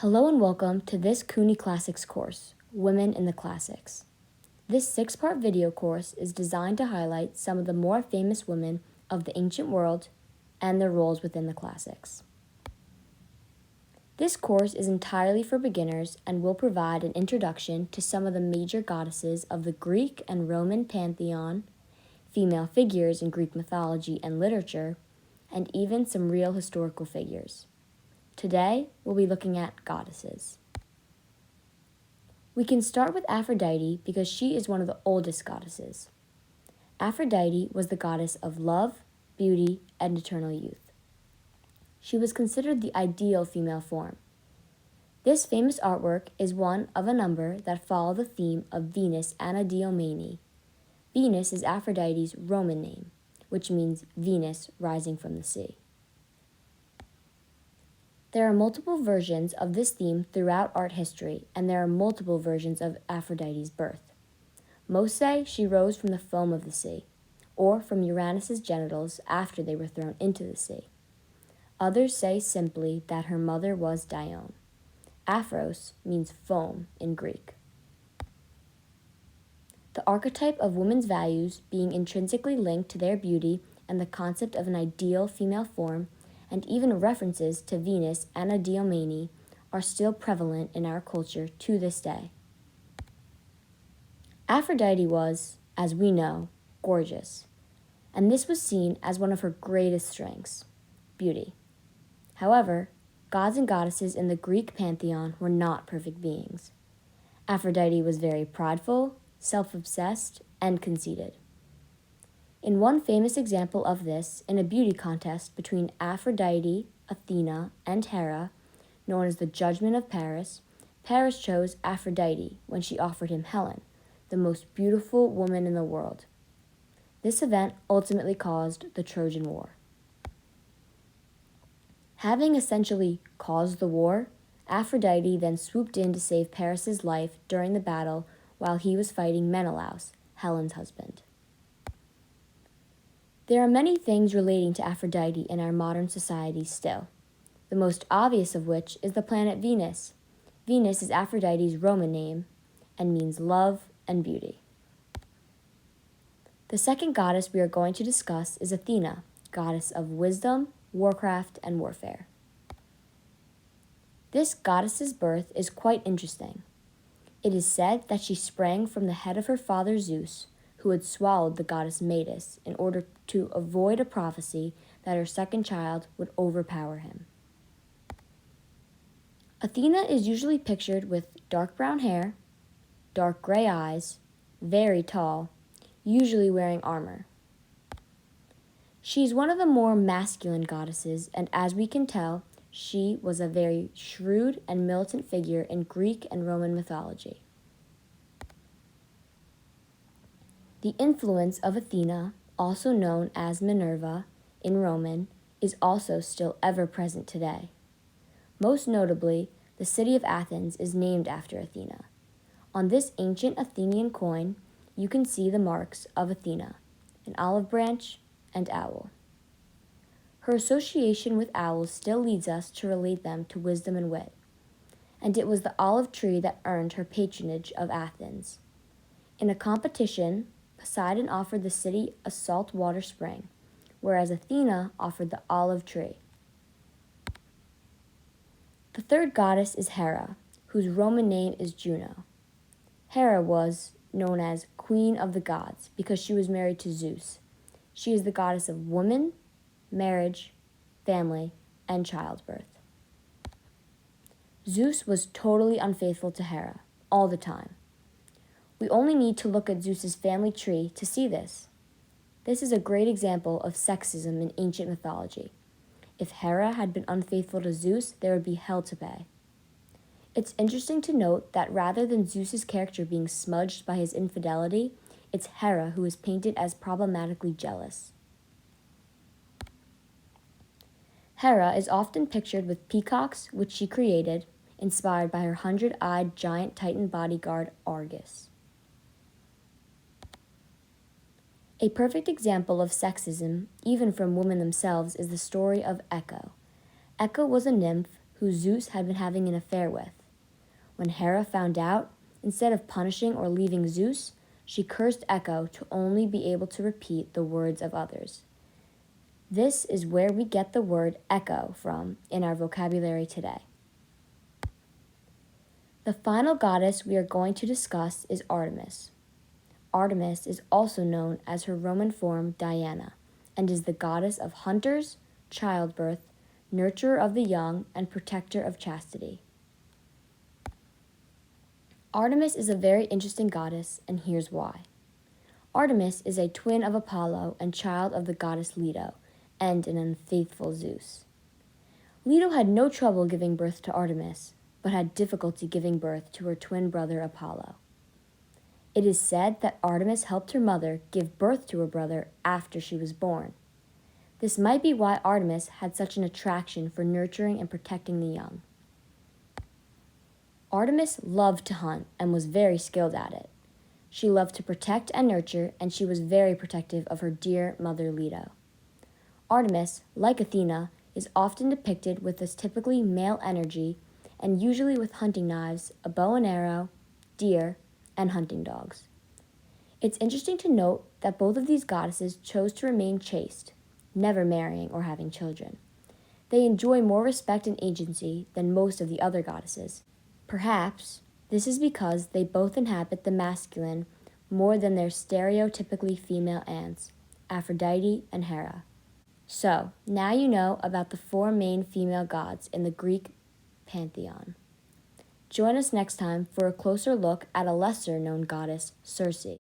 Hello and welcome to this CUNY Classics course, Women in the Classics. This 6-part video course is designed to highlight some of the more famous women of the ancient world and their roles within the classics. This course is entirely for beginners and will provide an introduction to some of the major goddesses of the Greek and Roman pantheon, female figures in Greek mythology and literature, and even some real historical figures. Today, we'll be looking at goddesses. We can start with Aphrodite because she is one of the oldest goddesses. Aphrodite was the goddess of love, beauty, and eternal youth. She was considered the ideal female form. This famous artwork is one of a number that follow the theme of Venus Anadyomene. Venus is Aphrodite's Roman name, which means Venus rising from the sea. There are multiple versions of this theme throughout art history, and there are multiple versions of Aphrodite's birth. Most say she rose from the foam of the sea, or from Uranus's genitals after they were thrown into the sea. Others say simply that her mother was Dione. Aphros means foam in Greek. The archetype of women's values being intrinsically linked to their beauty and the concept of an ideal female form and even references to Venus Anadyomene are still prevalent in our culture to this day. Aphrodite was, as we know, gorgeous, and this was seen as one of her greatest strengths, beauty. However, gods and goddesses in the Greek pantheon were not perfect beings. Aphrodite was very prideful, self-obsessed, and conceited. In one famous example of this, in a beauty contest between Aphrodite, Athena, and Hera, known as the Judgment of Paris, Paris chose Aphrodite when she offered him Helen, the most beautiful woman in the world. This event ultimately caused the Trojan War. Having essentially caused the war, Aphrodite then swooped in to save Paris's life during the battle while he was fighting Menelaus, Helen's husband. There are many things relating to Aphrodite in our modern society still, the most obvious of which is the planet Venus. Venus is Aphrodite's Roman name and means love and beauty. The second goddess we are going to discuss is Athena, goddess of wisdom, warcraft, and warfare. This goddess's birth is quite interesting. It is said that she sprang from the head of her father Zeus, who had swallowed the goddess Metis in order to avoid a prophecy that her second child would overpower him. Athena is usually pictured with dark brown hair, dark gray eyes, very tall, usually wearing armor. She is one of the more masculine goddesses, and as we can tell, she was a very shrewd and militant figure in Greek and Roman mythology. The influence of Athena, also known as Minerva in Roman, is also still ever present today. Most notably, the city of Athens is named after Athena. On this ancient Athenian coin, you can see the marks of Athena, an olive branch and owl. Her association with owls still leads us to relate them to wisdom and wit, and it was the olive tree that earned her patronage of Athens. In a competition, Poseidon offered the city a salt water spring, whereas Athena offered the olive tree. The third goddess is Hera, whose Roman name is Juno. Hera was known as Queen of the Gods because she was married to Zeus. She is the goddess of woman, marriage, family, and childbirth. Zeus was totally unfaithful to Hera, all the time. We only need to look at Zeus's family tree to see this. This is a great example of sexism in ancient mythology. If Hera had been unfaithful to Zeus, there would be hell to pay. It's interesting to note that rather than Zeus's character being smudged by his infidelity, it's Hera who is painted as problematically jealous. Hera is often pictured with peacocks, which she created, inspired by her 100-eyed giant Titan bodyguard Argus. A perfect example of sexism, even from women themselves, is the story of Echo. Echo was a nymph who Zeus had been having an affair with. When Hera found out, instead of punishing or leaving Zeus, she cursed Echo to only be able to repeat the words of others. This is where we get the word echo from in our vocabulary today. The final goddess we are going to discuss is Artemis. Artemis is also known as her Roman form Diana, and is the goddess of hunters, childbirth, nurturer of the young, and protector of chastity. Artemis is a very interesting goddess, and here's why. Artemis is a twin of Apollo and child of the goddess Leto, and an unfaithful Zeus. Leto had no trouble giving birth to Artemis, but had difficulty giving birth to her twin brother Apollo. It is said that Artemis helped her mother give birth to her brother after she was born. This might be why Artemis had such an attraction for nurturing and protecting the young. Artemis loved to hunt and was very skilled at it. She loved to protect and nurture, and she was very protective of her dear mother Leto. Artemis, like Athena, is often depicted with this typically male energy, and usually with hunting knives, a bow and arrow, deer, and hunting dogs. It's interesting to note that both of these goddesses chose to remain chaste, never marrying or having children. They enjoy more respect and agency than most of the other goddesses. Perhaps this is because they both inhabit the masculine more than their stereotypically female aunts, Aphrodite and Hera. So, now you know about the 4 main female gods in the Greek pantheon. Join us next time for a closer look at a lesser-known goddess, Circe.